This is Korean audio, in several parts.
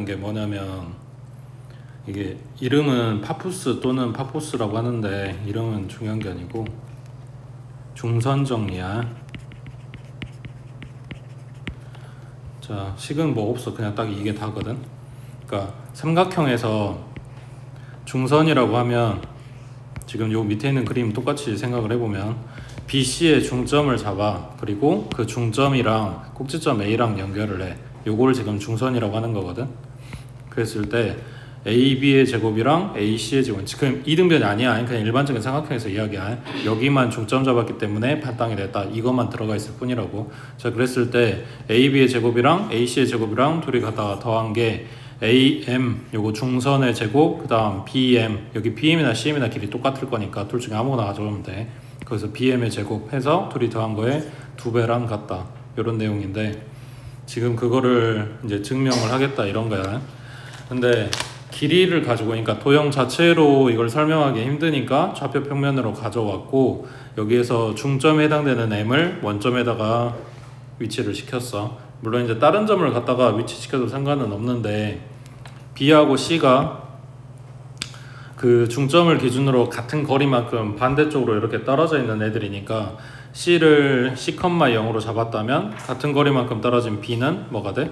게 뭐냐면, 이게 이름은 파푸스 또는 파포스라고 하는데 이름은 중요한 게 아니고 중선 정리야. 자, 식은 뭐 없어. 그냥 딱 이게 다거든. 그러니까 삼각형에서 중선이라고 하면 지금 요 밑에 있는 그림 똑같이 생각을 해보면 BC의 중점을 잡아. 그리고 그 중점이랑 꼭지점 A랑 연결을 해. 요걸 지금 중선이라고 하는 거거든. 그랬을 때 AB의 제곱이랑 AC의 제곱, 지금 이등변이 아니야. 그냥 일반적인 삼각형에서 이야기야. 여기만 중점 잡았기 때문에 반땅이 됐다. 이것만 들어가 있을 뿐이라고. 자, 그랬을 때 AB의 제곱이랑 AC의 제곱이랑 둘이 갖다가 더한 게 AM, 요거 중선의 제곱, 그 다음 BM, 여기 BM이나 CM이나 길이 똑같을 거니까 둘 중에 아무거나 가져오면 돼. 그래서 BM의 제곱 해서 둘이 더한 거에 2배랑 같다. 요런 내용인데 지금 그거를 이제 증명을 하겠다 이런 거야. 근데 길이를 가지고, 그러니까 도형 자체로 이걸 설명하기 힘드니까 좌표 평면으로 가져왔고, 여기에서 중점에 해당되는 M을 원점에다가 위치를 시켰어. 물론 이제 다른 점을 갖다가 위치시켜도 상관은 없는데, B하고 C가 그 중점을 기준으로 같은 거리만큼 반대쪽으로 이렇게 떨어져 있는 애들이니까 C를 C,0으로 잡았다면 같은 거리만큼 떨어진 B는 뭐가 돼?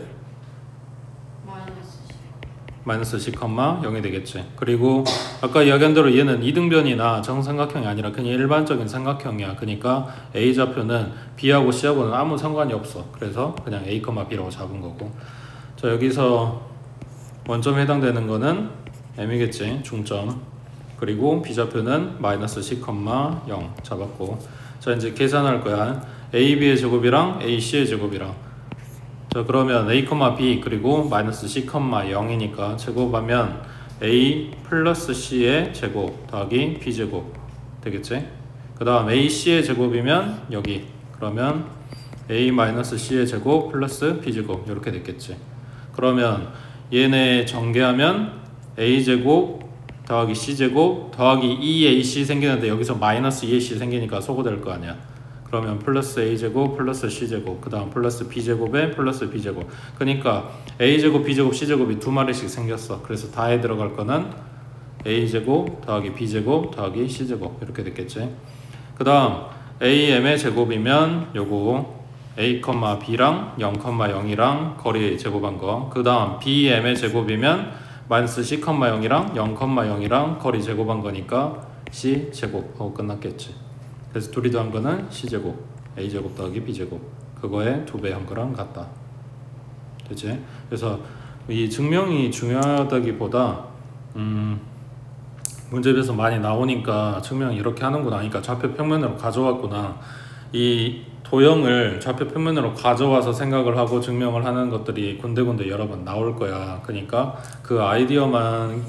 마이너스 C,0이 되겠지. 그리고 아까 이야기한 대로 얘는 이등변이나 정삼각형이 아니라 그냥 일반적인 삼각형이야. 그러니까 A 좌표는 B하고 C하고는 아무 상관이 없어. 그래서 그냥 A, B라고 잡은 거고. 자, 여기서 원점에 해당되는 거는 M이겠지. 중점. 그리고 B 좌표는 마이너스 C,0 잡았고. 자, 이제 계산할 거야. AB의 제곱이랑 AC의 제곱이랑. 자, 그러면 A, B 그리고 마이너스 C,0이니까 제곱하면 A 플러스 C의 제곱 더하기 B 제곱 되겠지? 그 다음 AC의 제곱이면 여기, 그러면 A 마이너스 C의 제곱 플러스 B 제곱 이렇게 됐겠지. 그러면 얘네 전개하면 A 제곱 더하기 C 제곱 더하기 2AC 생기는데 여기서 마이너스 2AC 생기니까 소거될 거 아니야. 그러면 플러스 A제곱 플러스 C제곱 그 다음 플러스 B제곱에 플러스 B제곱. 그러니까 A제곱 B제곱 C제곱이 두 마리씩 생겼어. 그래서 다에 들어갈 거는 A제곱 더하기 B제곱 더하기 C제곱 이렇게 됐겠지. 그 다음 AM의 제곱이면 요거 A, B랑 0, 0이랑 거리 제곱한 거. 그 다음 BM의 제곱이면 마이너스 C,0이랑 0, 0이랑 거리 제곱한 거니까 C제곱 하고 끝났겠지. 그래서 둘이 더한 거는 C제곱, A제곱 더하기 B제곱. 그거에 2배 한 거랑 같다. 그치? 그래서 이 증명이 중요하다기보다 문제에서 많이 나오니까 증명이 이렇게 하는구나. 그러니까 좌표 평면으로 가져왔구나. 이 도형을 좌표 평면으로 가져와서 생각을 하고 증명을 하는 것들이 군데군데 여러 번 나올 거야. 그러니까 그 아이디어만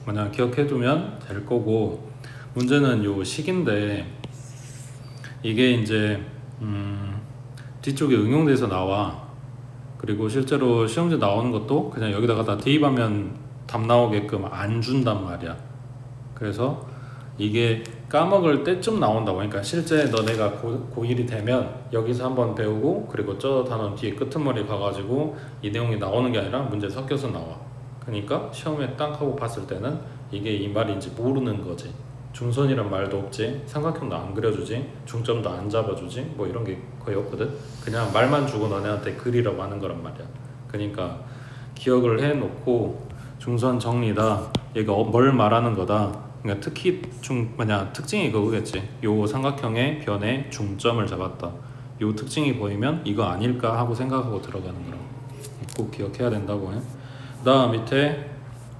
그냥 기억해두면 될 거고, 문제는 요 식인데 이게 이제 뒤쪽에 응용돼서 나와. 그리고 실제로 시험지 나오는 것도 그냥 여기다가 다 대입하면 답 나오게끔 안 준단 말이야. 그래서 이게 까먹을 때쯤 나온다고. 그러니까 실제 너네가 고1이 되면 여기서 한번 배우고 그리고 저 단원 뒤에 끄트머리 가가지고 이 내용이 나오는 게 아니라 문제 섞여서 나와. 그러니까 시험에 딱 하고 봤을 때는 이게 이 말인지 모르는 거지. 중선이란 말도 없지, 삼각형도 안 그려주지, 중점도 안 잡아주지, 뭐 이런 게 거의 없거든. 그냥 말만 주고 너네한테 그리라고 하는 거란 말이야. 그러니까 기억을 해놓고 중선 정리다, 얘가 뭘 말하는 거다. 그러니까 특히 특징이 그거겠지. 요 삼각형의 변에 중점을 잡았다. 요 특징이 보이면 이거 아닐까 하고 생각하고 들어가는 거라고 꼭 기억해야 된다고 해. 그 다음 밑에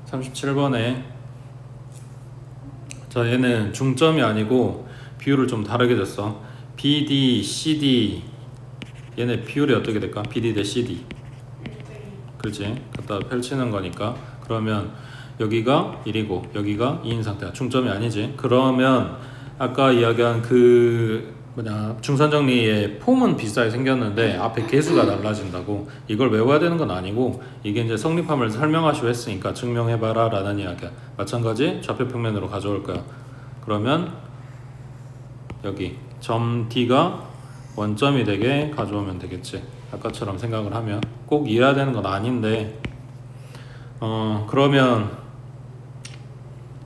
37번에 자, 얘는 중점이 아니고 비율을 좀 다르게 줬어. BD, CD 얘네 비율이 어떻게 될까? BD 대 CD 그렇지? 갖다 펼치는 거니까. 그러면 여기가 1이고 여기가 2인 상태야. 중점이 아니지. 그러면 아까 이야기한 중선 정리의 폼은 비슷하게 생겼는데 앞에 개수가 달라진다고. 이걸 외워야 되는 건 아니고 이게 이제 성립함을 설명하시고 했으니까 증명해봐라 라는 이야기야. 마찬가지 좌표 평면으로 가져올 거야. 그러면 여기 점 D가 원점이 되게 가져오면 되겠지. 아까처럼 생각을 하면 꼭 이해해야 되는 건 아닌데 그러면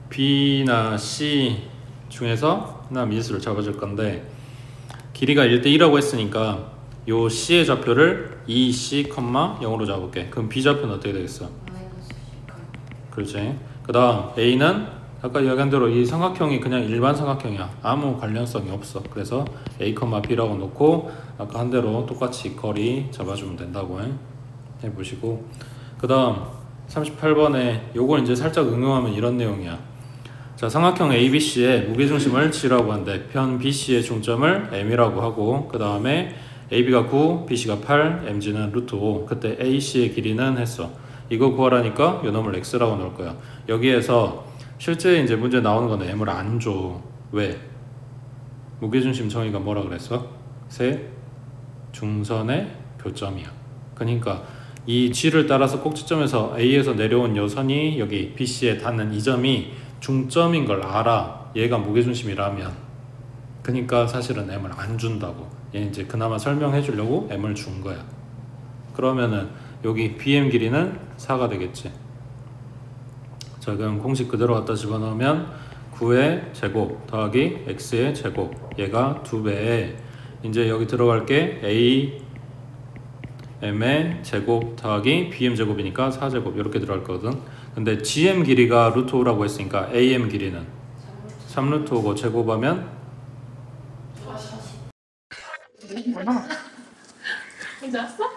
B나 C 중에서 하나 미지수를 잡아줄 건데 길이가 1대2라고 했으니까 요 C의 좌표를 2C, 0으로 잡을게. 그럼 B 좌표는 어떻게 되겠어? 그렇지. 그 다음 A는 아까 이야기한 대로 이 삼각형이 그냥 일반 삼각형이야. 아무 관련성이 없어. 그래서 A, B라고 놓고 아까 한 대로 똑같이 거리 잡아주면 된다고 해보시고, 그 다음 38번에 요걸 이제 살짝 응용하면 이런 내용이야. 자, 삼각형 ABC의 무게중심을 G라고 한대. 편 BC의 중점을 M이라고 하고, 그 다음에 AB가 9, BC가 8, MG는 루트 5. 그때 AC의 길이는 했어. 이거 구하라니까 요 놈을 X라고 넣을 거야. 여기에서 실제 이제 문제 나오는 거는 M을 안 줘. 왜? 무게중심 정의가 뭐라 그랬어? 세 중선의 교점이야. 그러니까 이 G를 따라서 꼭지점에서 A에서 내려온 요 선이 여기 BC에 닿는 이 점이 중점인 걸 알아. 얘가 무게중심이라면. 그러니까 사실은 M을 안 준다고. 얘 이제 그나마 설명해 주려고 M을 준 거야. 그러면은 여기 BM 길이는 4가 되겠지. 자, 그럼 공식 그대로 갖다 집어넣으면 9의 제곱 더하기 X의 제곱, 얘가 2배에 이제 여기 들어갈 게 A M의 제곱 더하기 BM 제곱이니까 4제곱 이렇게 들어갈 거거든. 근데 GM 길이가 루트 5라고 했으니까 AM 길이는 3루트 5고 제곱하면 이제 왔어?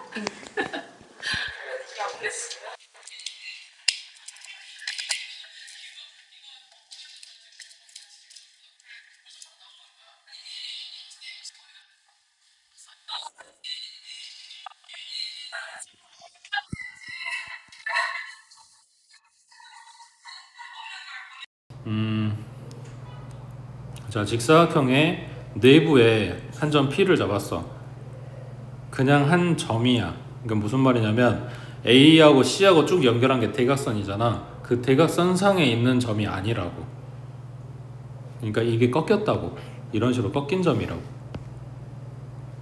자, 직사각형의 내부에 한 점 P를 잡았어. 그냥 한 점이야. 그러니까 무슨 말이냐면 A하고 C하고 쭉 연결한 게 대각선이잖아. 그 대각선상에 있는 점이 아니라고. 그러니까 이게 꺾였다고. 이런 식으로 꺾인 점이라고.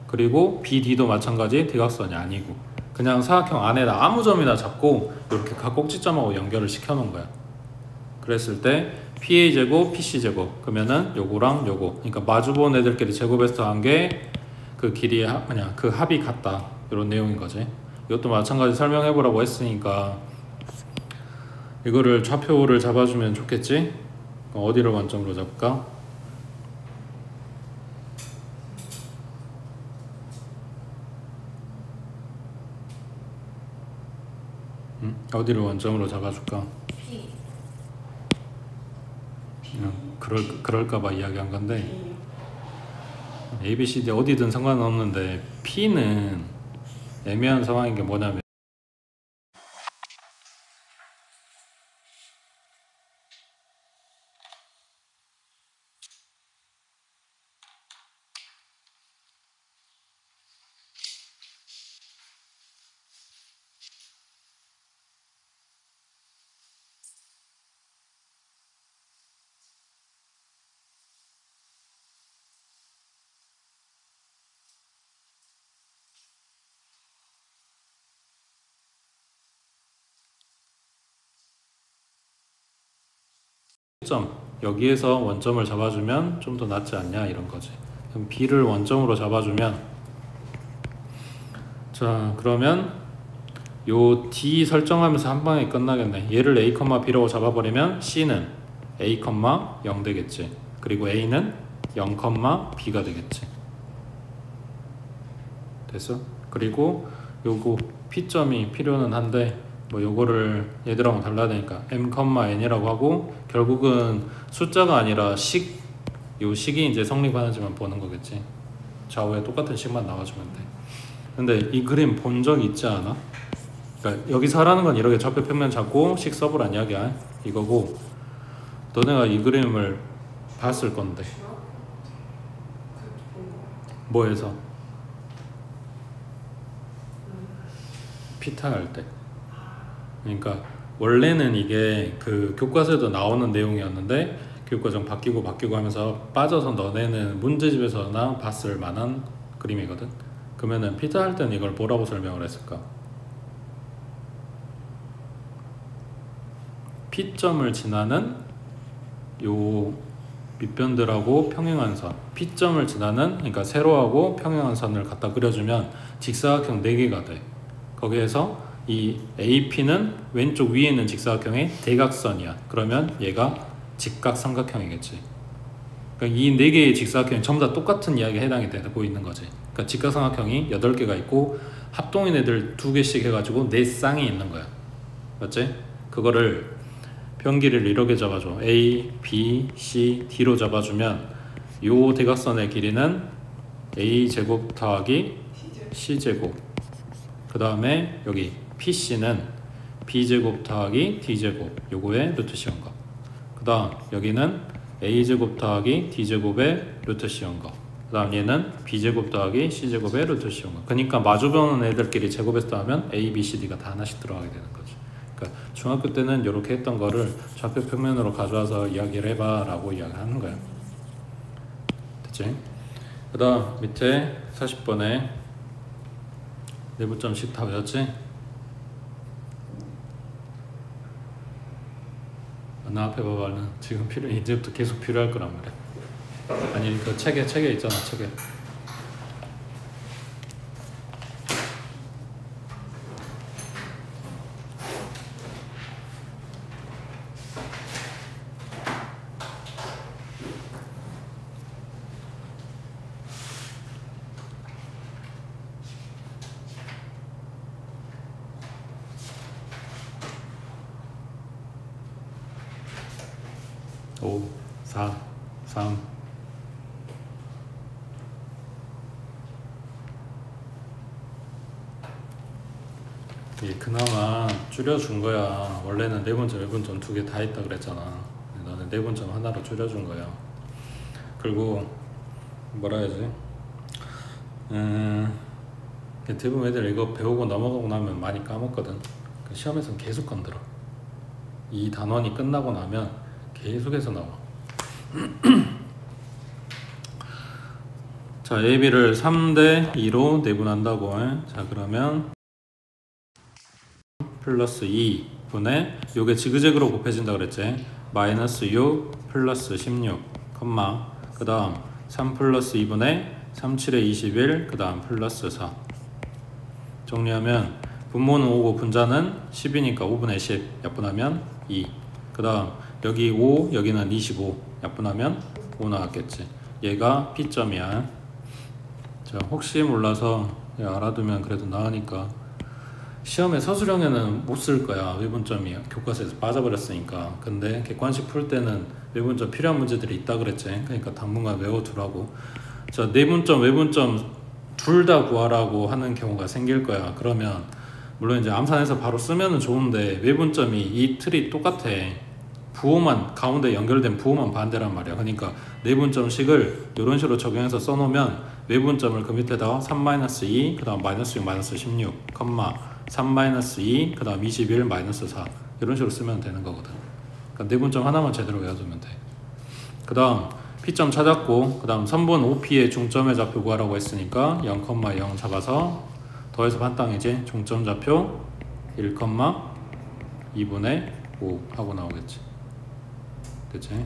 그리고 BD도 마찬가지 대각선이 아니고 그냥 사각형 안에다 아무 점이나 잡고 이렇게 각 꼭지점하고 연결을 시켜 놓은 거야. 그랬을 때 PA 제곱, PC 제곱 그러면은 요거랑 요거, 그러니까 마주본 애들끼리 제곱해서 더한 게 그 길이의 그냥 그 합이 같다, 이런 내용인 거지. 이것도 마찬가지 설명해 보라고 했으니까 이거를 좌표를 잡아주면 좋겠지. 어디를 원점으로 잡을까? 어디를 원점으로 잡아줄까? 그럴까봐 이야기한 건데 A, B, C, D 어디든 상관없는데 P는 애매한 상황인 게 뭐냐면 점 여기에서 원점을 잡아주면 좀 더 낫지 않냐, 이런 거지. 그럼 B를 원점으로 잡아주면, 자 그러면 요 D 설정하면서 한 방에 끝나겠네. 얘를 A, B라고 잡아버리면 C는 A, 0 되겠지. 그리고 A는 0, B가 되겠지. 됐어? 그리고 요거 P점이 필요는 한데 뭐 요거를 얘들하고 달라야 되니까 M,N이라고 하고 결국은 숫자가 아니라 요 식이 이제 성립하는지만 보는 거겠지. 좌우에 똑같은 식만 나와주면 돼. 근데 이 그림 본 적 있지 않아? 그러니까 여기서 하라는 건 이렇게 좌표 평면 잡고 식 써보란 이야기야. 이거고 너네가 이 그림을 봤을 건데 뭐해서? 피타 할 때. 그러니까 원래는 이게 그 교과서에도 나오는 내용이었는데 교육과정 바뀌고 하면서 빠져서 너네는 문제집에서나 봤을 만한 그림이거든. 그러면은 피타 할 때는 이걸 뭐라고 설명을 했을까? P점을 지나는 요 밑변들하고 평행한 선, P점을 지나는, 그러니까 세로하고 평행한 선을 갖다 그려주면 직사각형 4개가 돼. 거기에서 이 AP는 왼쪽 위에 있는 직사각형의 대각선이야. 그러면 얘가 직각삼각형이겠지. 그러니까 이 4개의 직사각형이 전부 다 똑같은 이야기에 해당이 되고 있는 거지. 그러니까 직각삼각형이 8개가 있고 합동인 애들 2개씩 해가지고 4쌍이 있는 거야. 맞지? 그거를 변기를 이렇게 잡아줘. A, B, C, D로 잡아주면 요 대각선의 길이는 A제곱 더하기 C제곱, 그 다음에 여기 PC는 B제곱 더하기 D제곱, 요거의 루트 씌운 거. 그 다음 여기는 A제곱 더하기 D제곱의 루트 씌운 거. 그 다음 얘는 B제곱 더하기 C제곱의 루트 씌운 거. 그러니까 마주보는 애들끼리 제곱해서 더하면 A, B, C, D가 다 하나씩 들어가게 되는 거지. 그러니까 중학교 때는 이렇게 했던 거를 좌표 평면으로 가져와서 이야기를 해봐 라고 이야기하는 거야. 됐지? 그 다음 밑에 40번에 내분점식 다 외웠지? 나 앞에 봐봐는 지금 이제부터 계속 필요할 거란 말이야. 아니 그 책에 있잖아, 책에. 오, 4, 3. 이게 그나마 줄여준 거야. 원래는 내분점, 외분점 2개 다 있다 그랬잖아. 나는 내분점 하나로 줄여준 거야. 그리고 뭐라 해야지? 대부분 애들 이거 배우고 넘어가고 나면 많이 까먹거든. 시험에서는 계속 건드려. 이 단원이 끝나고 나면 계속해서 나와. 자, AB를 3대 2로 내분한다고. 자, 그러면 플러스 2분의 요게 지그재그로 곱해진다 그랬지. 마이너스 6 플러스 16 컴마, 그 다음 3 플러스 2분의 3, 7에 21, 그 다음 플러스 4. 정리하면 분모는 5고 분자는 10이니까 5분의 10 약분하면 2. 그 다음 여기 5, 여기는 25 약분하면 5 나왔겠지. 얘가 P점이야. 자, 혹시 몰라서 알아두면 그래도 나으니까. 시험에 서술형에는 못 쓸 거야. 외분점이 교과서에서 빠져버렸으니까. 근데 객관식 풀 때는 외분점 필요한 문제들이 있다 그랬지. 그러니까 당분간 외워두라고. 자, 내분점, 외분점 둘 다 구하라고 하는 경우가 생길 거야. 그러면 물론 이제 암산해서 바로 쓰면은 좋은데 외분점이 이 틀이 똑같아. 부호만 가운데 연결된 부호만 반대란 말이야. 그러니까 내분점식을 이런 식으로 적용해서 써놓으면 외분점을 그 밑에다가 3-2 그 다음 마이너스 6 마이너스 16 컴마 3-2 그 다음 21 마이너스 4 이런 식으로 쓰면 되는 거거든. 그러니까 내분점 하나만 제대로 외워두면 돼. 그 다음 P점 찾았고, 그 다음 선분 OP의 중점의 좌표 구하라고 했으니까 0,0 잡아서 더해서 반땅이지. 중점 좌표 1,2분의 5 하고 나오겠지. 됐지?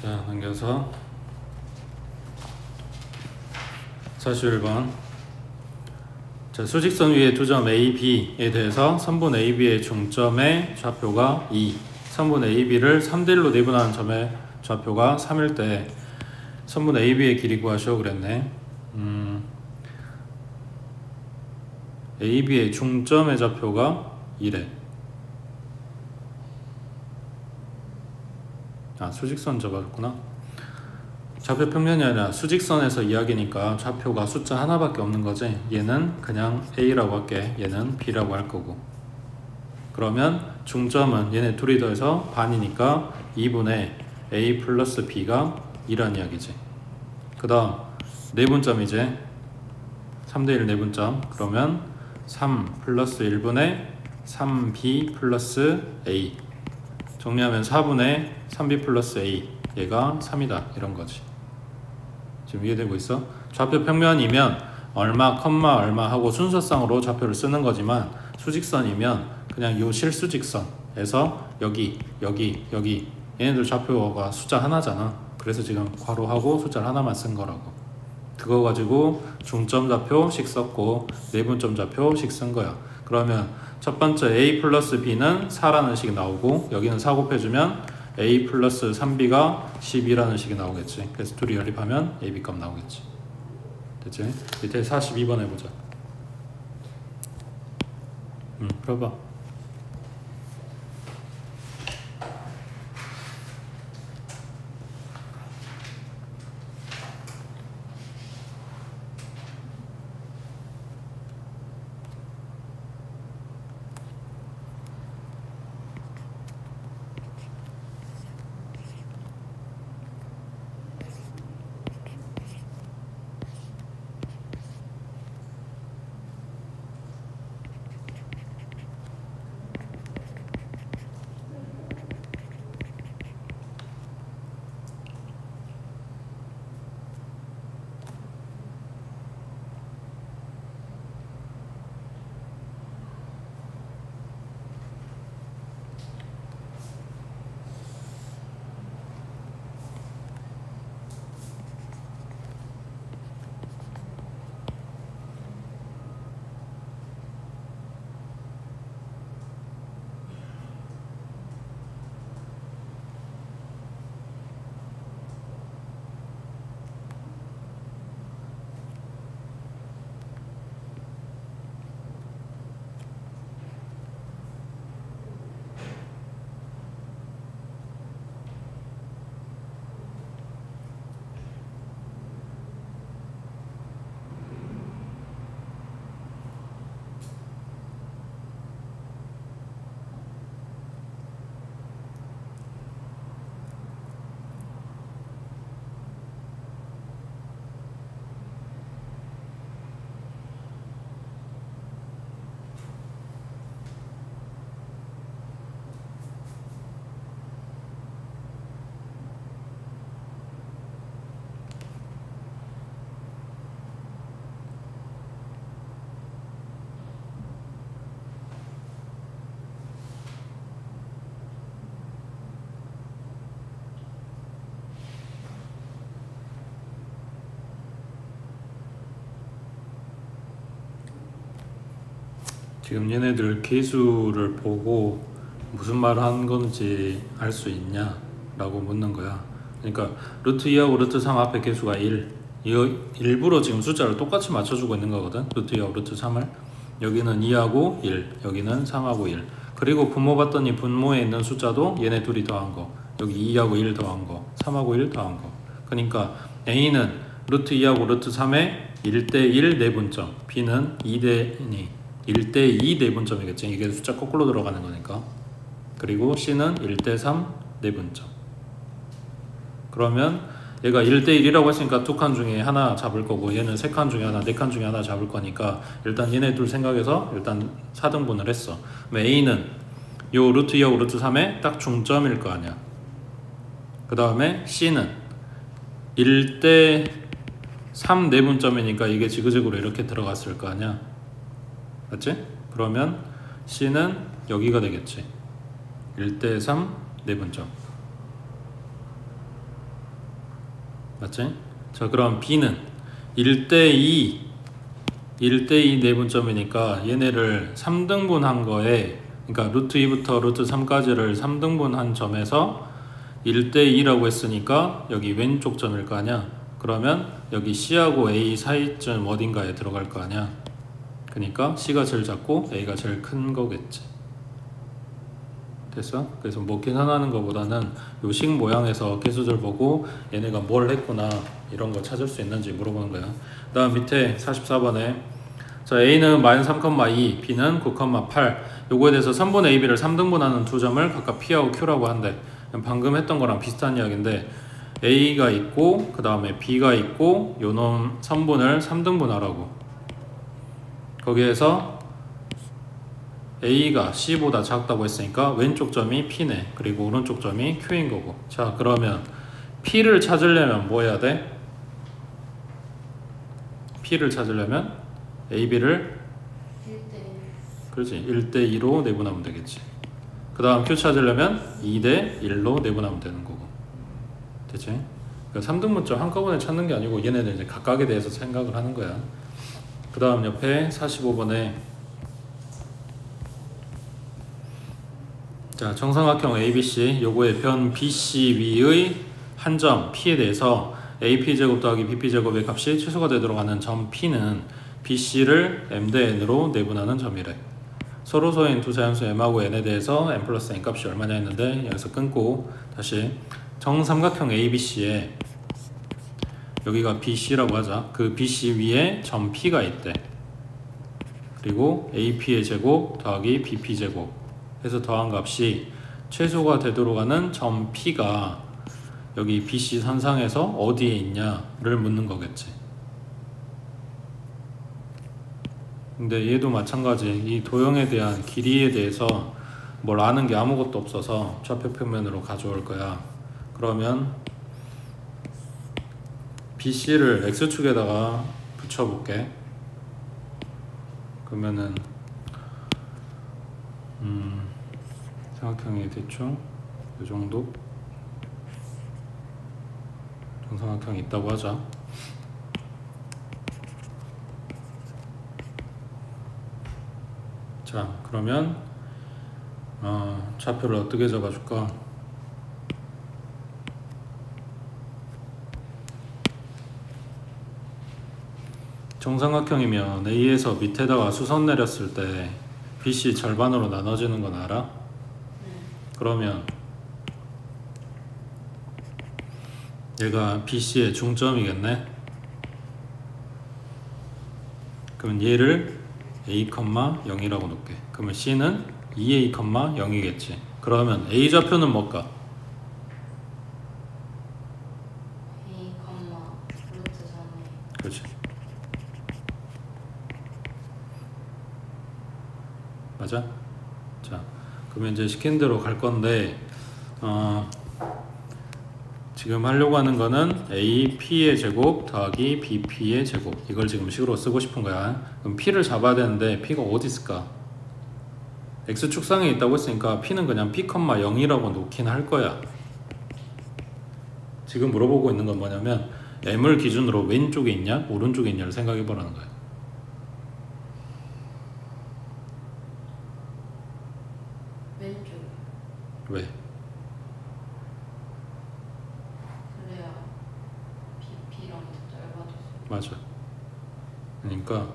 자, 넘겨서 41번. 자, 수직선 위에 두 점 A, B에 대해서 선분 A, B의 중점의 좌표가 2, 선분 A, B를 3대 1로 내분하는 점의 좌표가 3일 때 선분 A, B의 길이 구하시오 그랬네. A, B의 중점의 좌표가 2래. 아, 수직선 적었구나. 좌표 평면이 아니라 수직선에서 이야기니까 좌표가 숫자 하나밖에 없는 거지. 얘는 그냥 A라고 할게. 얘는 B라고 할 거고. 그러면 중점은 얘네 둘이 더해서 반이니까 2분의 A 플러스 B가 2란 이야기지. 그 다음 내분점이지. 3대1 내분점. 그러면 3 플러스 1분의 3B 플러스 A. 정리하면 4분의 3B 플러스 A. 얘가 3이다 이런 거지. 지금 이해되고 있어? 좌표 평면이면 얼마 컴마 얼마 하고 순서상으로 좌표를 쓰는 거지만 수직선이면 그냥 요 실수직선에서 여기 얘네들 좌표가 숫자 하나잖아. 그래서 지금 괄호하고 숫자를 하나만 쓴 거라고. 그거 가지고 중점 좌표씩 썼고 내분점 좌표씩 쓴 거야. 그러면 첫 번째 a 플러스 b는 4라는 식이 나오고 여기는 4 곱해주면 a 플러스 3b가 12라는 식이 나오겠지. 그래서 둘이 연립하면 ab 값 나오겠지. 됐지? 밑에 42번 해보자. 풀어봐. 지금 얘네들 계수를 보고 무슨 말을 한 건지 알 수 있냐 라고 묻는 거야. 그러니까 루트 2하고 루트 3 앞에 계수가 1, 이거 일부러 지금 숫자를 똑같이 맞춰주고 있는 거거든. 루트 2하고 루트 3을 여기는 2하고 1, 여기는 3하고 1. 그리고 분모 봤더니 분모에 있는 숫자도 얘네 둘이 더한 거, 여기 2하고 1 더한 거, 3하고 1 더한 거. 그러니까 A는 루트 2하고 루트 3의 1대1 내분점, B는 1대2 내분점이겠지. 이게 숫자 거꾸로 들어가는 거니까. 그리고 C는 1대3 내분점. 그러면 얘가 1대1이라고 했으니까 두 칸 중에 하나 잡을 거고 얘는 세 칸 중에 하나, 네 칸 중에 하나 잡을 거니까 일단 얘네 둘 생각해서 일단 4등분을 했어. 그럼 A는 요 루트 2하고 루트 3의 딱 중점일 거 아니야. 그 다음에 C는 1대3 내분점이니까 이게 지그재그로 이렇게 들어갔을 거 아니야. 맞지? 그러면 C는 여기가 되겠지. 1대3 내분점. 맞지? 자, 그럼 B는 1대2 내분점이니까 얘네를 3등분 한 거에, 그러니까 루트 2부터 루트 3까지를 3등분 한 점에서 1대2라고 했으니까 여기 왼쪽 점일 거 아니야. 그러면 여기 C하고 A 사이쯤 어딘가에 들어갈 거 아니야. 그러니까 C가 제일 작고 A가 제일 큰 거겠지. 됐어? 그래서 뭐 계산하는 것보다는 요 식 모양에서 개수들 보고 얘네가 뭘 했구나 이런 거 찾을 수 있는지 물어보는 거야. 그 다음 밑에 44번에 자, A는 -3,2, B는 9,8. 요거에 대해서 3분의 AB를 3등분하는 두 점을 각각 P하고 Q라고 한대. 방금 했던 거랑 비슷한 이야기인데 A가 있고 그 다음에 B가 있고 요놈 3분을 3등분하라고. 거기에서 A가 C보다 작다고 했으니까 왼쪽 점이 P네. 그리고 오른쪽 점이 Q인 거고. 자, 그러면 P를 찾으려면 뭐 해야 돼? P를 찾으려면 AB를 1대1. 그렇지 1대2로 내분하면 되겠지. 그 다음 Q 찾으려면 2대1로 내분하면 되는 거고. 됐지? 그러니까 3등분점 한꺼번에 찾는 게 아니고 얘네들 이제 각각에 대해서 생각을 하는 거야. 그 다음 옆에 45번에 자, 정삼각형 ABC 요거의 변 BC 위의 한 점 P에 대해서 AP제곱 더하기 BP제곱의 값이 최소가 되도록 하는 점 P는 BC를 M 대 N으로 내분하는 점이래. 서로서인 두 자연수 M하고 N에 대해서 M 플러스 N 값이 얼마냐 했는데 여기서 끊고 다시 정삼각형 ABC에 여기가 BC라고 하자. 그 BC 위에 점 P가 있대. 그리고 AP의 제곱 더하기 BP 제곱 해서 더한 값이 최소가 되도록 하는 점 P가 여기 BC 선상에서 어디에 있냐를 묻는 거겠지. 근데 얘도 마찬가지. 이 도형에 대한 길이에 대해서 뭘 아는 게 아무것도 없어서 좌표 평면으로 가져올 거야. 그러면 BC를 X축에다가 붙여볼게. 그러면은 삼각형이 대충 이 정도 정삼각형이 있다고 하자. 자, 그러면 좌표를 어떻게 잡아줄까? 정삼각형이면 A에서 밑에다가 수선 내렸을 때 BC 절반으로 나눠지는 건 알아? 그러면 얘가 BC의 중점이겠네? 그러면 얘를 A, 0이라고 놓을게. 그러면 C는 2A, 0이겠지. 그러면 A 좌표는 뭘까? A, 루트 3A. 그렇지. 맞아? 자, 그러면 이제 시킨 대로 갈 건데 지금 하려고 하는 거는 AP의 제곱 더하기 BP의 제곱 이걸 지금 식으로 쓰고 싶은 거야. 그럼 P를 잡아야 되는데 P가 어디 있을까? X축상에 있다고 했으니까 P는 그냥 P, 0이라고 놓긴 할 거야. 지금 물어보고 있는 건 뭐냐면 M을 기준으로 왼쪽에 있냐 오른쪽에 있냐를 생각해 보라는 거야. 왼쪽. 왜? 그래야 BP랑 짧아졌어. 맞아. 그러니까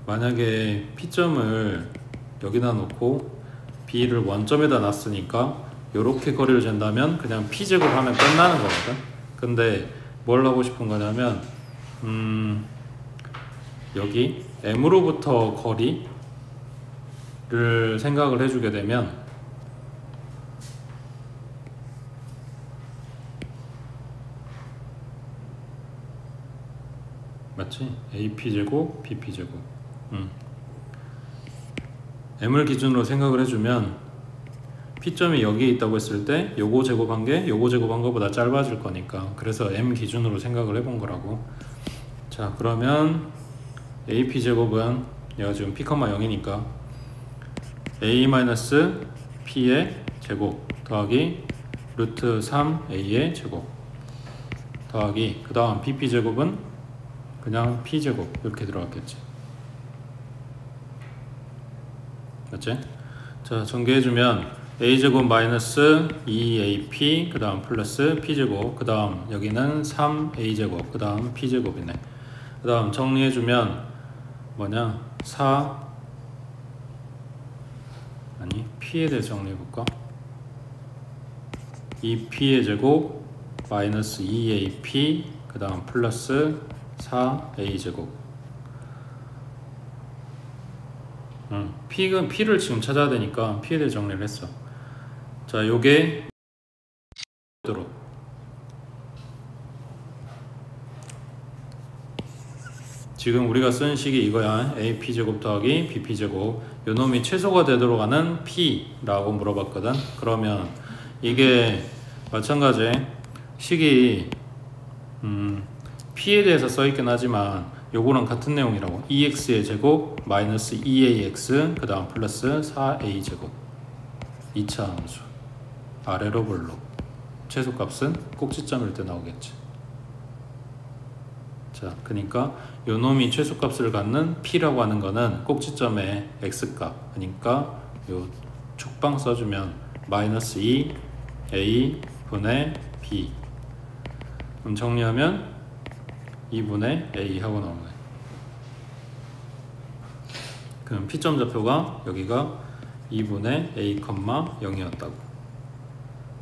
만약에 P점을 여기다 놓고 B를 원점에다 놨으니까 이렇게 거리를 잰다면 그냥 P제곱 하면 끝나는 거거든. 근데 뭘 하고 싶은 거냐면 여기 M으로부터 거리를 생각을 해주게 되면 맞지? AP제곱, BP제곱 M을 기준으로 생각을 해주면 P점이 여기에 있다고 했을 때 요거 제곱한 게 요거 제곱한 거보다 짧아질 거니까 그래서 M 기준으로 생각을 해본 거라고. 자, 그러면 AP제곱은 얘가 지금 P, 0이니까 A-P의 제곱 더하기 루트 3A의 제곱 더하기 그 다음 BP제곱은 그냥 P제곱 이렇게 들어갔겠지. 맞지? 자, 전개해주면 A제곱 마이너스 2AP 그 다음 플러스 P제곱 그 다음 여기는 3A제곱 그 다음 P제곱이네. 그 다음 정리해주면 뭐냐 4 아니 P에 대해 정리해볼까? 2P의 제곱 마이너스 2AP 그 다음 플러스 4A제곱 P를 지금 찾아야 되니까 P에 대해 정리를 했어. 자, 요게 지금 우리가 쓴 식이 이거야. AP제곱 더하기 BP제곱 요 놈이 최소가 되도록 하는 P라고 물어봤거든. 그러면 이게 마찬가지 식이 P에 대해서 써있긴 하지만 요거랑 같은 내용이라고. EX의 제곱 마이너스 2AX 그 다음 플러스 4A 제곱 2차 함수 아래로 볼록 최소값은 꼭지점일 때 나오겠지. 자, 그러니까 요 놈이 최소값을 갖는 P라고 하는 거는 꼭지점의 X값, 그러니까 요 축방 써주면 마이너스 2A 분의 B. 그럼 정리하면 2분의 A 하고 나오네. 그럼 P점 좌표가 여기가 2분의 A, 0이었다고.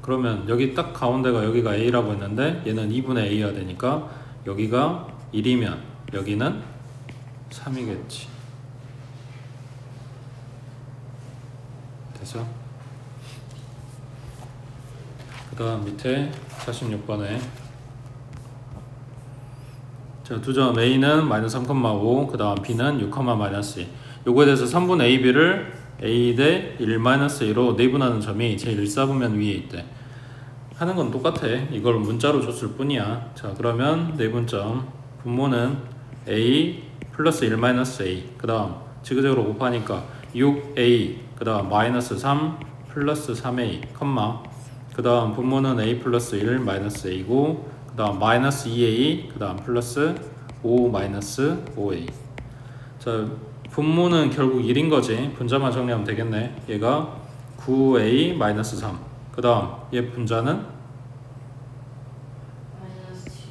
그러면 여기 딱 가운데가 여기가 A라고 했는데 얘는 2분의 A가 되니까 여기가 1이면 여기는 3이겠지. 됐어? 그 다음 밑에 46번에 자, 두 점 A는 마이너스 3,5 그 다음 B는 6, 마이너스 2. 요거에 대해서 3분의 AB를 A 대 1 마이너스 2로 내분하는 점이 제1사분면 위에 있대. 하는 건 똑같아. 이걸 문자로 줬을 뿐이야. 자, 그러면 내분점 분모는 A 플러스 1 마이너스 A 그 다음 지그재그로 곱하니까 6A 그 다음 마이너스 3 플러스 3A 그 다음 분모는 A 플러스 1 마이너스 A고 그 다음 마이너스 2A 그 다음 플러스 5 마이너스 5A. 자, 분모는 결국 1인 거지. 분자만 정리하면 되겠네. 얘가 9A 마이너스 3 그 다음 얘 분자는 마이너스 7.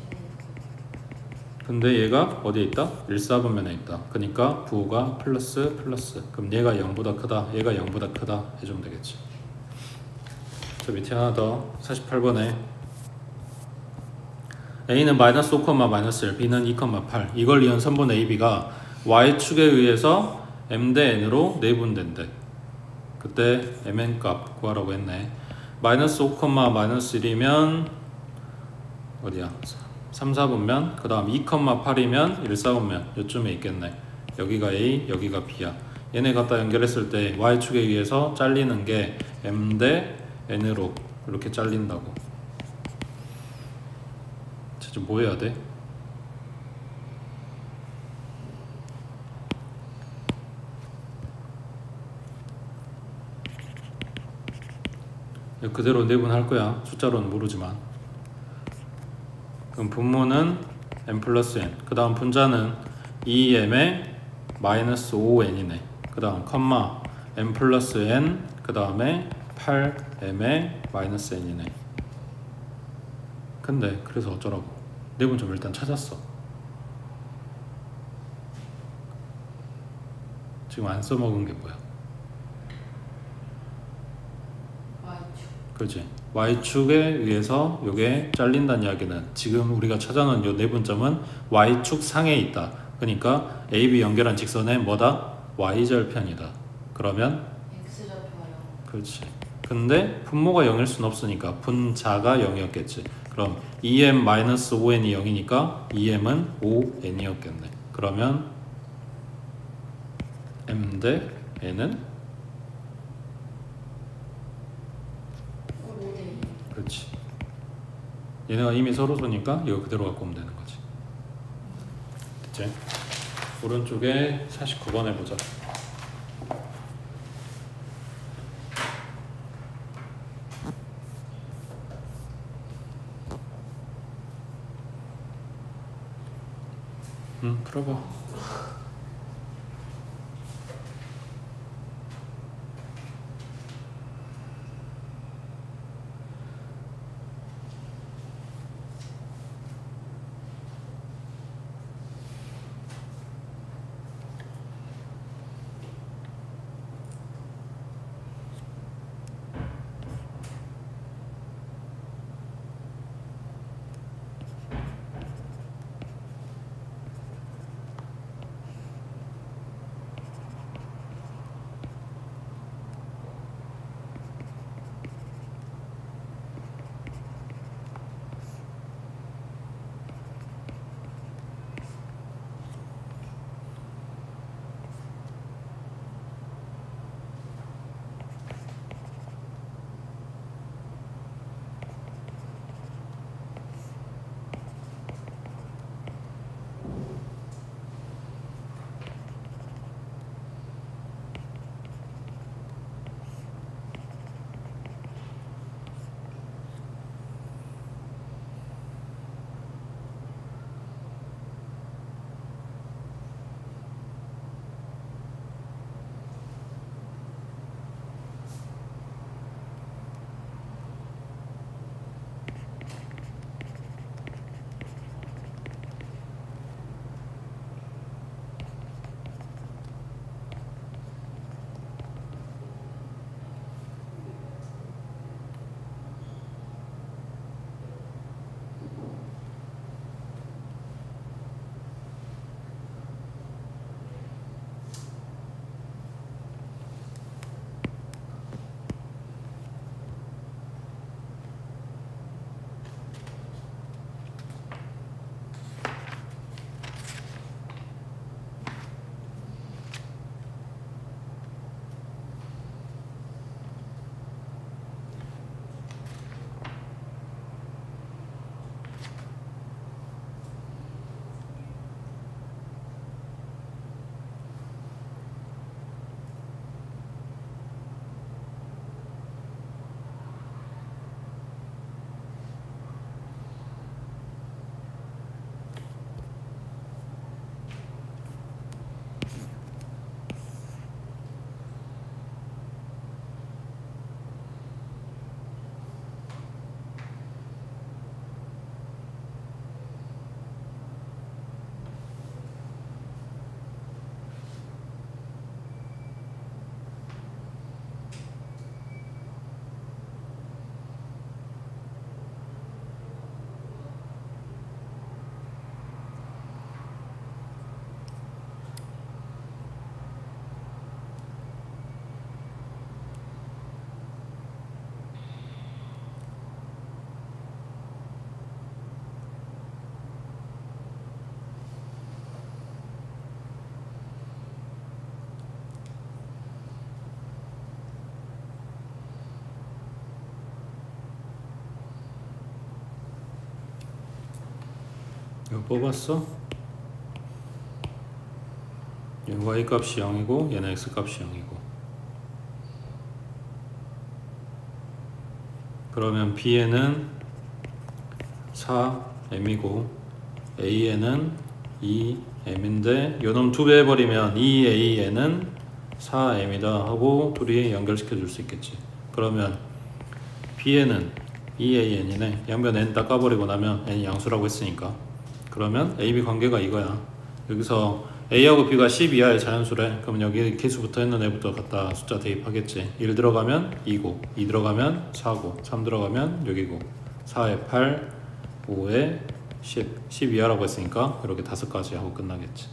근데 얘가 어디에 있다? 1사분면에 있다. 그러니까 부호가 플러스 플러스. 그럼 얘가 0보다 크다, 얘가 0보다 크다 해주면 되겠지. 저 밑에 하나 더 48번에 A는 마이너스 5, 마이너스 1, B는 2, 8. 이걸 이은 선분 AB가 Y축에 의해서 M 대 N으로 내분된대. 그때 MN 값 구하라고 했네. 마이너스 5, 마이너스 1이면 어디야? 3, 4분면. 그 다음 2, 8이면 1, 4분면. 요쯤에 있겠네. 여기가 A, 여기가 B야. 얘네 갖다 연결했을 때 Y축에 의해서 잘리는 게 M 대 N으로 이렇게 잘린다고. 지금 뭐 해야 돼? 그대로 내분할 거야. 숫자로는 모르지만. 그럼 분모는 n 플러스 n. 그 다음 분자는 2m에 마이너스 5n이네. 그 다음 컴마 n 플러스 n. 그 다음에 8m에 마이너스 n이네. 근데 그래서 어쩌라고? 내분 좀 일단 찾았어. 지금 안 써먹은 게 뭐야? Y축. 그렇지. Y축에 의해서 요게 잘린다는 이야기는 지금 우리가 찾아놓은 요 내분점은 Y축 상에 있다. 그러니까 AB 연결한 직선의 뭐다? Y절편이다. 그러면 X좌표가 0. 그렇지. 근데 분모가 0일 순 없으니까 분자가 0이었겠지. 그럼 2m-5n이 0이니까 2m은 5n이었겠네. 그러면 m 대 n은 5대2. 그렇지. 얘네가 이미 서로 소니까 이거 그대로 갖고 오면 되는 거지. 됐지? 오른쪽에 49번 해보자. 풀어봐. 이거 뽑았어? 얘는 y 값이 0이고 얘는 x 값이 0이고 그러면 b에는 4m이고 a에는 2m인데 요놈 2배 해버리면 2a에는 4m이다 하고 둘이 연결시켜 줄 수 있겠지. 그러면 b에는 2an이네. 양변 n 딱 까버리고 나면 n이 양수라고 했으니까 그러면 ab 관계가 이거야. 여기서 a하고 b가 10 이하의 자연수래. 그러면 여기 개수 붙어있는 애부터 갖다 숫자 대입하겠지. 1 들어가면 2고 2 들어가면 4고 3 들어가면 6이고 4에 8 5에 10 이하라고 했으니까 이렇게 5가지 하고 끝나겠지.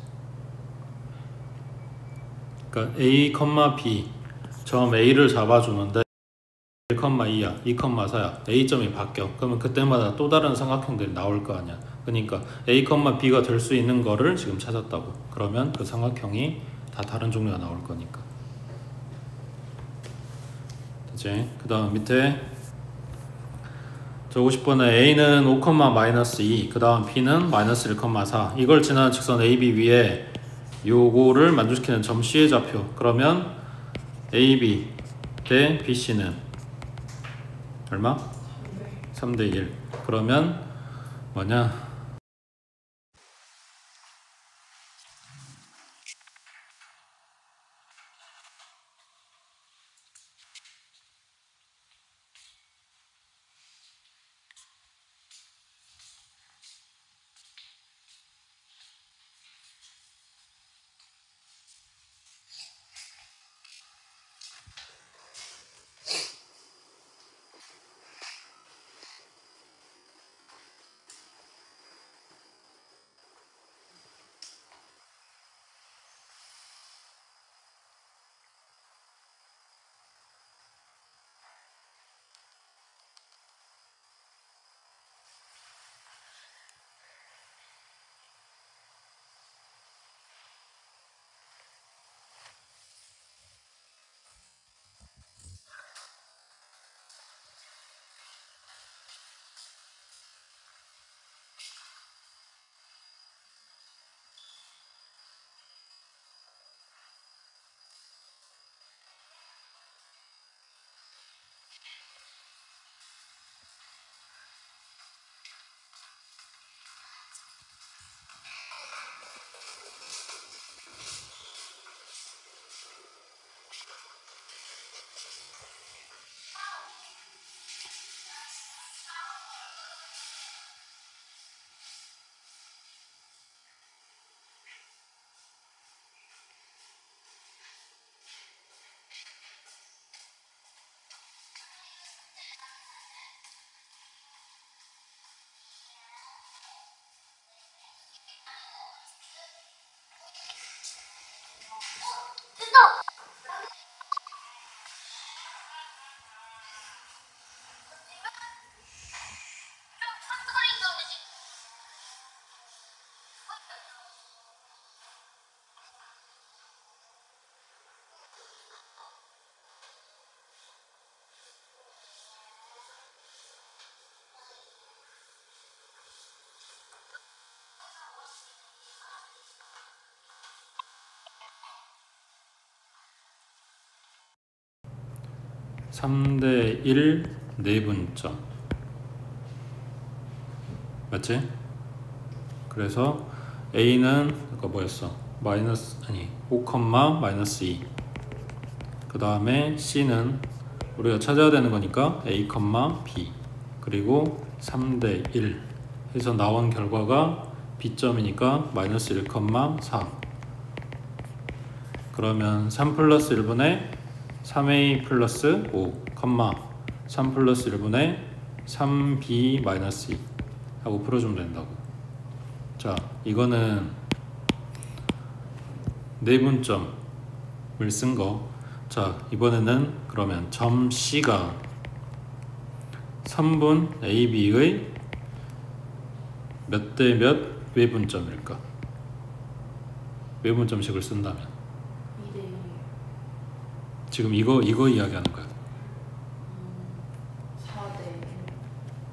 그러니까 a, b 점 a를 잡아주는데 1,2야, 2,4야, a점이 바뀌어. 그러면 그때마다 또 다른 삼각형들이 나올 거 아니야. 그러니까 a, b가 될 수 있는 거를 지금 찾았다고. 그러면 그 삼각형이 다 다른 종류가 나올 거니까. 됐지? 그 다음 밑에 저 50번에 a는 5,-2, 그 다음 b는 마이너스 1,4. 이걸 지나는 직선 AB 위에 요거를 만족시키는 점 C의 좌표. 그러면 AB 대 BC는 얼마? 3대 1. 그러면 뭐냐? (3대 1) 내분점 맞지? 그래서 a는 아까 뭐였어? 5,-2 그 다음에 c는 우리가 찾아야 되는 거니까 a, b 그리고 3대 1 해서 나온 결과가 b점이니까 마이너스 1,4 그러면 3 플러스 1분의 3a 플러스 5, 3 플러스 1분의 3b 마이너스 2 하고 풀어주면 된다고. 자, 이거는 내분점을 쓴 거. 자, 이번에는 그러면 점 C가 3분 AB의 몇 대 몇 외분점일까? 외분점식을 쓴다면 2대 1. 지금 이거 이야기하는 거야. 4대 1.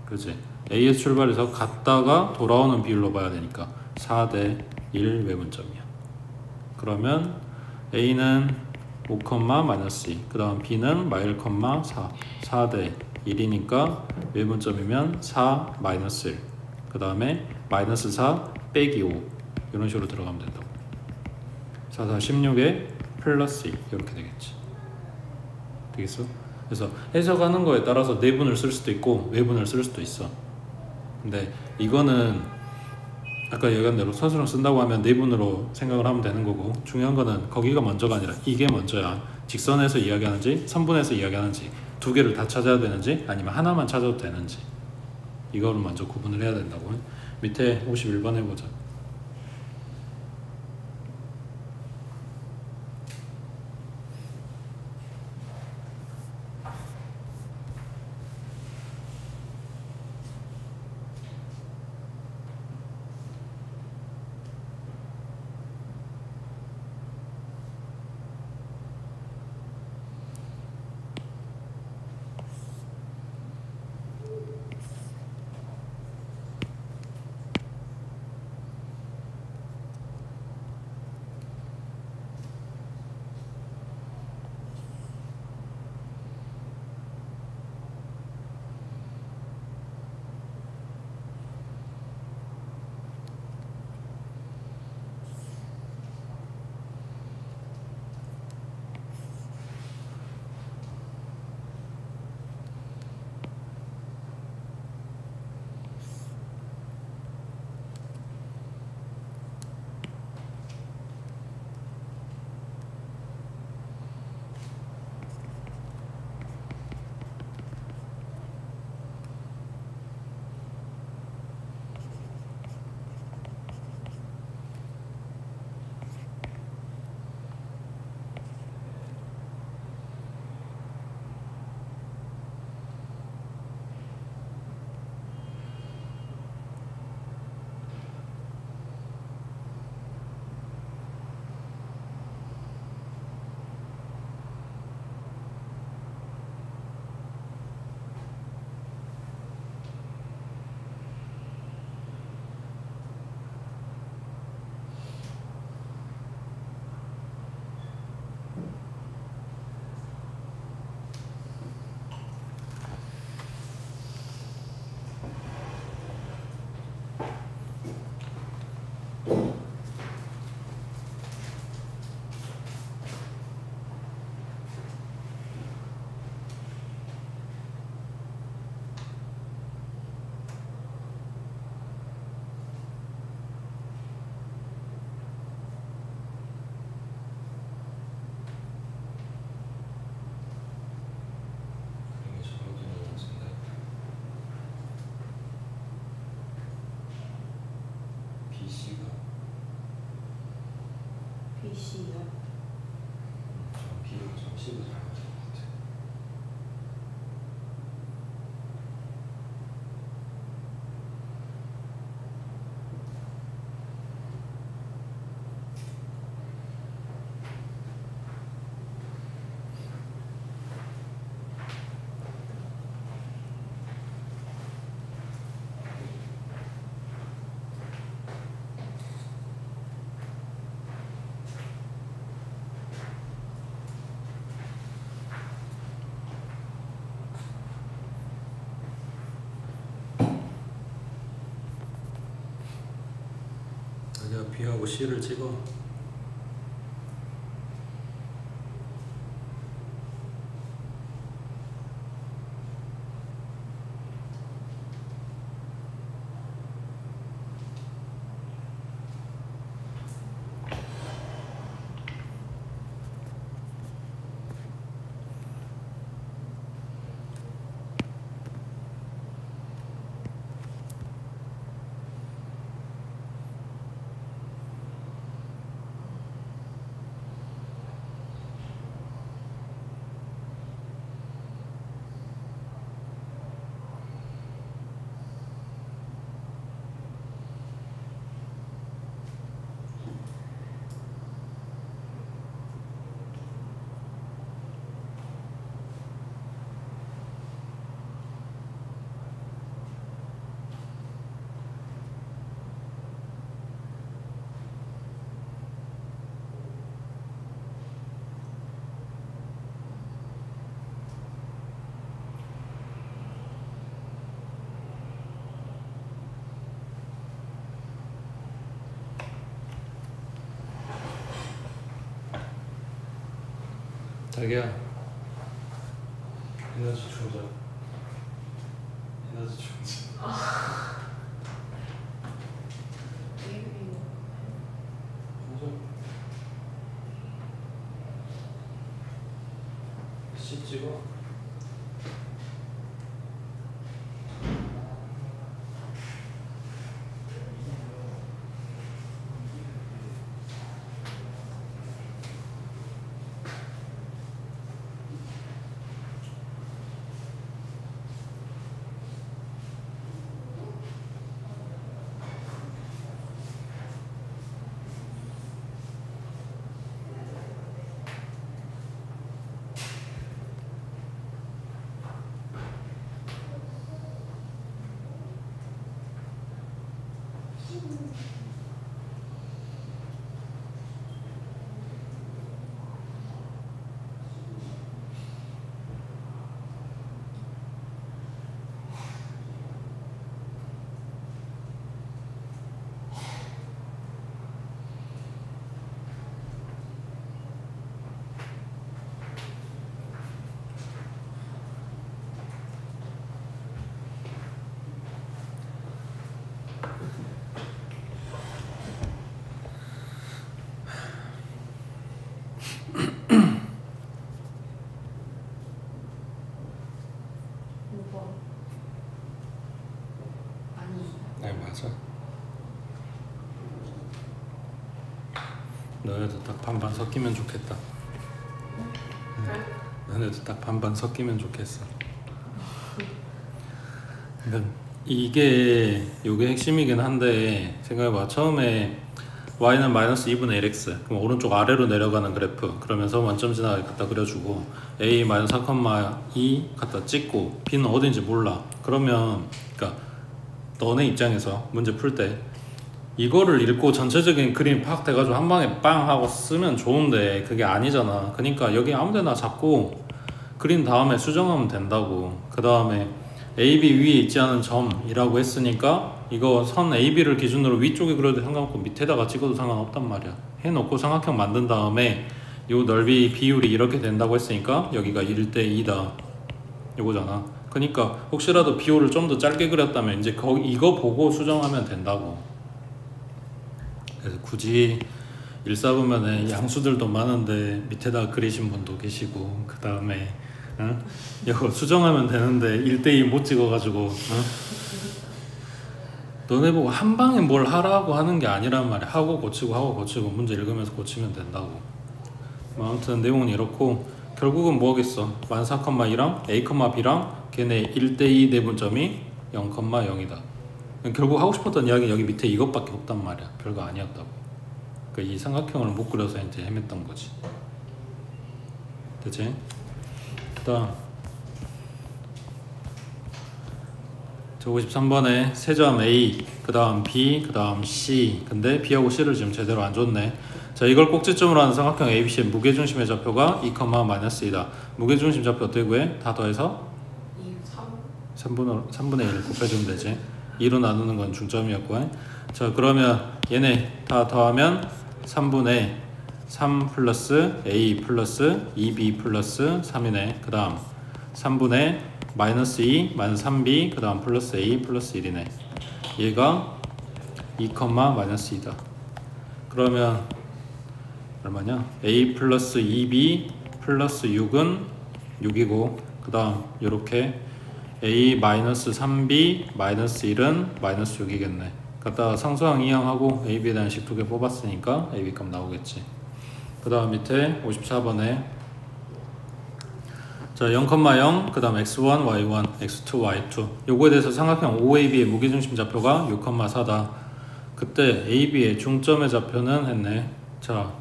그지? A에서 출발해서 갔다가 돌아오는 비율로 봐야 되니까 4대 1 외분점이야. 그러면 A는 5, 마이너스 2, 그 다음 B는 마일, 4, 4대 1이니까 외분점이면 4, 마이너스 1, 그 다음에 마이너스 4 빼기 5 이런 식으로 들어가면 된다고. 4, 4, 16에 플러스 2 이렇게 되겠지. 되겠어? 그래서 해석하는 거에 따라서 내분을 쓸 수도 있고 외분을 쓸 수도 있어. 근데 이거는 아까 얘기한 대로 서술형 쓴다고 하면 내분으로 생각을 하면 되는 거고, 중요한 거는 거기가 먼저가 아니라 이게 먼저야. 직선에서 이야기하는지 선분에서 이야기하는지 두 개를 다 찾아야 되는지 아니면 하나만 찾아도 되는지 이거를 먼저 구분을 해야 된다고. 밑에 51번 해보자. BC요. B가 좀 C가 잘 맞은 것 같아. 아니야, B하고 C를 찍어. 자기야, 에너지 충전. 에너지 충전. 씨 찍어. 네, 맞아. 너네도 딱 반반 섞이면 좋겠다. 너네도 딱 반반 섞이면 좋겠어. 그러니까 이게 핵심이긴 한데 생각해봐. 처음에 y는 마이너스 2분의 1x, 그럼 오른쪽 아래로 내려가는 그래프, 그러면서 원점 지나게 갖다 그려주고 a 마이너스 4,2 갖다 찍고 b는 어딘지 몰라. 그러면 그러니까 너네 입장에서 문제 풀 때 이거를 읽고 전체적인 그림 파악돼가지고 한 방에 빵 하고 쓰면 좋은데 그게 아니잖아. 그러니까 여기 아무데나 잡고 그린 다음에 수정하면 된다고. 그 다음에 AB 위에 있지 않은 점이라고 했으니까 이거 선 AB를 기준으로 위쪽에 그려도 상관없고 밑에다가 찍어도 상관없단 말이야. 해놓고 삼각형 만든 다음에 요 넓이 비율이 이렇게 된다고 했으니까 여기가 1대 2다 이거잖아. 그러니까 혹시라도 비율을 좀 더 짧게 그렸다면 이제 이거 보고 수정하면 된다고. 그래서 굳이 1사분면에 양수들도 많은데 밑에다 그리신 분도 계시고 그 다음에 이거 수정하면 되는데 1대2 못 찍어가지고 너네 보고 한 방에 뭘 하라고 하는 게 아니란 말이야. 하고 고치고 문제 읽으면서 고치면 된다고. 아무튼 내용은 이렇고 결국은 뭐 하겠어. 마이너스 4,2랑 a, b랑 걔네 1대2 내분점이 0,0이다. 결국 하고 싶었던 이야기는 여기 밑에 이것밖에 없단 말이야. 별거 아니었다고. 그러니까 이 삼각형을 못 그려서 이제 헤맸던 거지. 됐지? 그다음 저 53번에 세점 A, 그 다음 B, 그 다음 C. 근데 B하고 C를 지금 제대로 안 줬네. 자, 이걸 꼭지점으로 하는 삼각형 ABC의 무게중심의 좌표가 2,-2다. 무게중심 좌표 어떻게 구해? 다 더해서 3분의 1 곱해주면 되지. 2로 나누는 건 중점이었고. 자, 그러면 얘네 다 더하면 3분의 3 플러스 A 플러스 2B 플러스 3이네. 그 다음 3분의 마이너스 2 마이너스 3B 그 다음 플러스 A 플러스 1이네. 얘가 2, 마이너스 2다. 그러면 얼마냐? A 플러스 2B 플러스 6은 6이고 그 다음 요렇게 A 마이너스 3B 마이너스 1은 마이너스 6이겠네. 갖다가 상수항 이항하고 AB에 대한 식 두 개 뽑았으니까 AB 값 나오겠지. 그 다음 밑에 54번에 자 0,0 그 다음 x1, y1, x2, y2 요거에 대해서 삼각형 OAB의 무게중심 좌표가 6,4다. 그때 AB의 중점의 좌표는 했네. 자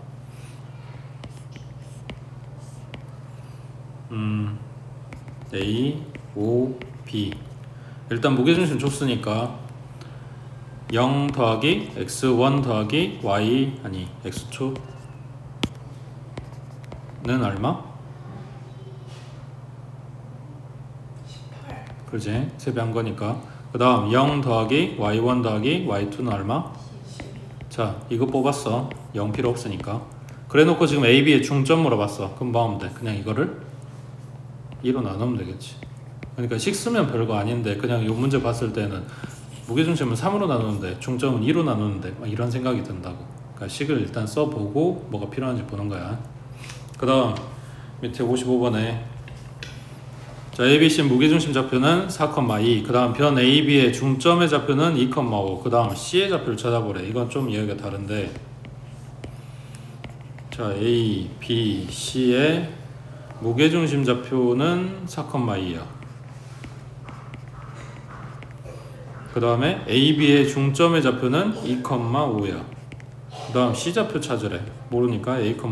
A, O, B 일단 무게중심 줬으니까 0 더하기 x1 더하기 y 아니 x2는 얼마? 18. 그렇지? 세배한 거니까. 그 다음 0 더하기 y1 더하기 y2는 얼마? 12. 자 이거 뽑았어. 0 필요 없으니까. 그래 놓고 지금 A, B의 중점 물어봤어. 그럼 뭐 하면 돼? 그냥 이거를 2로 나누면 되겠지. 그러니까 식 쓰면 별거 아닌데 그냥 이 문제 봤을 때는 무게중심은 3으로 나누는데 중점은 2로 나누는데 막 이런 생각이 든다고. 그러니까 식을 일단 써보고 뭐가 필요한지 보는 거야. 그 다음 밑에 55번에 자, ABC 무게중심 좌표는 4,2. 그 다음 변 AB의 중점의 좌표는 2,5. 그 다음 C의 좌표를 찾아보래. 이건 좀 이야기가 다른데 자, A, B, C의 무게중심 좌표는 4,2야. 그 다음에 A, B의 중점의 좌표는 2,5야. 그 다음 C 좌표 찾으래. 모르니까 A, B.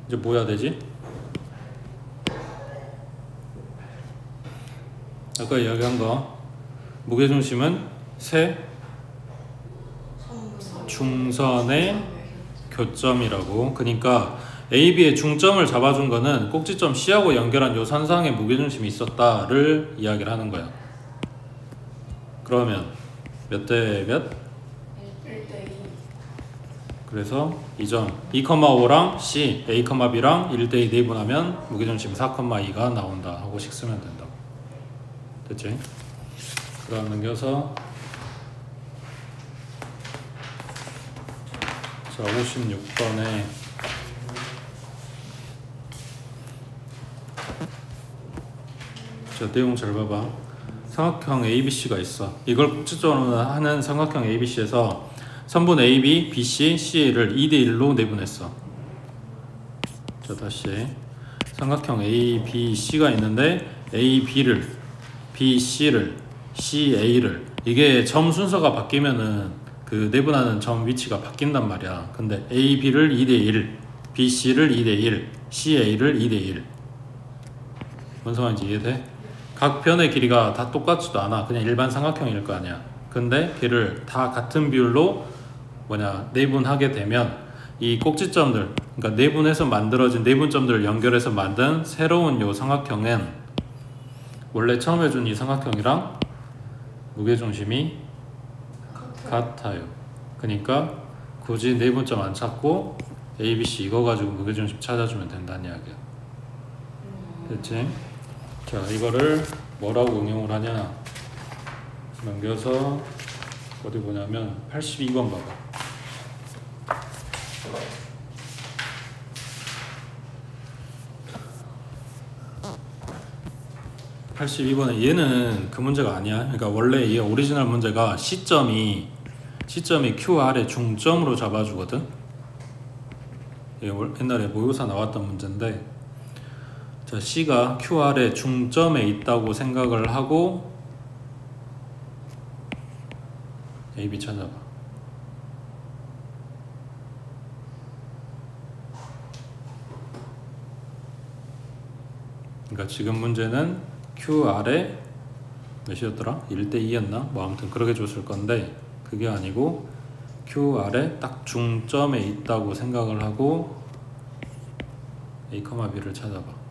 이제 뭐 해야 되지? 아까 이야기한 거 무게중심은 세 중선의 교점이라고. 그러니까 A, B의 중점을 잡아준 거는 꼭지점 C하고 연결한 요 선상에 무게중심이 있었다를 이야기를 하는 거야. 그러면 몇 대 몇? 1대 2. 그래서 이 점 2,5랑 C, A, B랑 1대2 내분하면 무게중심 4,2가 나온다 하고 식 쓰면 된다고. 됐지? 그 다음 넘겨서 자 56번에 자 내용 잘 봐봐. 삼각형 ABC가 있어. 이걸 꼭지점으로 하는 삼각형 ABC에서 선분 AB, BC, CA를 2대1로 내분했어. 자 다시 삼각형 ABC가 있는데 AB를, BC를, CA를 이게 점 순서가 바뀌면은 그 내분하는 점 위치가 바뀐단 말이야. 근데 AB를 2대1, BC를 2대1, CA를 2대1. 뭔 상황인지 이해돼? 각 변의 길이가 다 똑같지도 않아. 그냥 일반 삼각형일 거 아니야. 근데 걔를 다 같은 비율로 내분하게 되면 이 꼭지점들, 그러니까 내분해서 만들어진 내분점들을 연결해서 만든 새로운 요 삼각형은 원래 처음 해준 이 삼각형이랑 무게중심이 같아요. 그러니까 굳이 내분점 안 찾고 A, B, C 이거 가지고 무게중심 찾아주면 된다는 이야기야. 됐지? 자, 이거를 뭐라고 응용을 하냐? 넘겨서 어디 보냐면 82번 봐봐. 82번에 얘는 그 문제가 아니야. 그러니까 원래 이 오리지널 문제가 시점이 QR의 중점으로 잡아주거든. 이게 옛날에 모의고사 나왔던 문제인데 자, C가 QR의 중점에 있다고 생각을 하고 AB 찾아봐. 그러니까 지금 문제는 QR의 몇이었더라? 1대2였나? 뭐 아무튼 그렇게 줬을 건데 그게 아니고 QR의 딱 중점에 있다고 생각을 하고 A, B를 찾아봐.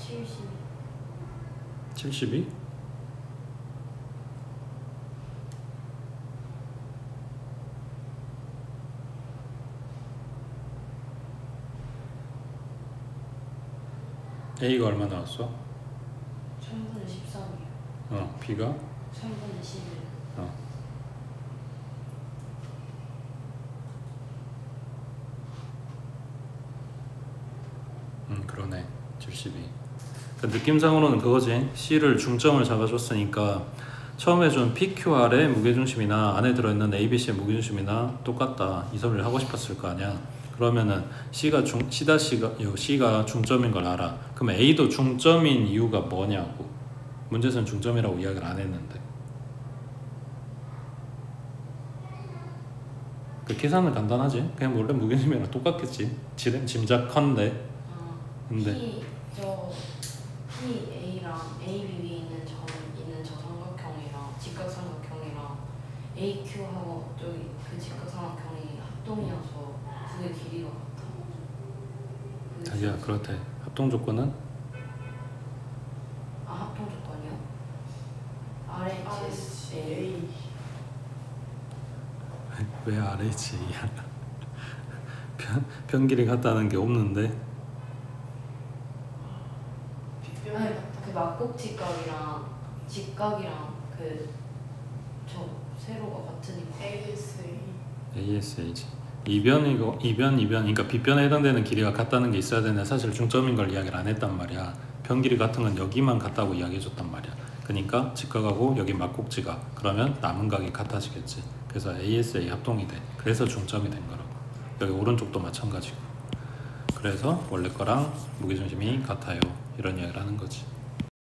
칠십. 72? A가 얼마 나왔어? 3분의 13이요. B가 3분의 11. 그러네. 72. 그러니까 느낌상으로는 그거지. C를 중점을 잡아줬으니까 처음에 준 PQR의 무게중심이나 안에 들어있는 ABC의 무게중심이나 똑같다 이 소리를 하고 싶었을 거 아니야. 그러면은 C가 중점인 걸 알아. 그럼 A도 중점인 이유가 뭐냐고. 문제에서는 중점이라고 이야기를 안 했는데. 그 계산은 간단하지. 그냥 원래 무게중심이랑 똑같겠지. 짐작컨대. 근데 P A랑 A, B 위에 있는 저 삼각형이랑 직각삼각형이랑 AQ하고 저기 그 직각삼각형이 합동이어서 그게 길이가 같아. 자기야 그렇대. 합동 조건은 합동 조건이요? RHA. 왜 RHA야? 편길이 같다는 게 없는데. 아니, 그 막곡직각이랑 직각이랑 그 저 세로가 같으니까 ASA지. 이변 그러니까 빗변에 해당되는 길이가 같다는 게 있어야 되는데 사실 중점인 걸 이야기를 안 했단 말이야. 변 길이 같은 건 여기만 같다고 이야기해 줬단 말이야. 그러니까 직각하고 여기 막곡지각 그러면 남은 각이 같아지겠지. 그래서 ASA 합동이 돼. 그래서 중점이 된 거라고. 여기 오른쪽도 마찬가지고. 그래서 원래 거랑 무게중심이 같아요. 이런 이야기를 하는 거지.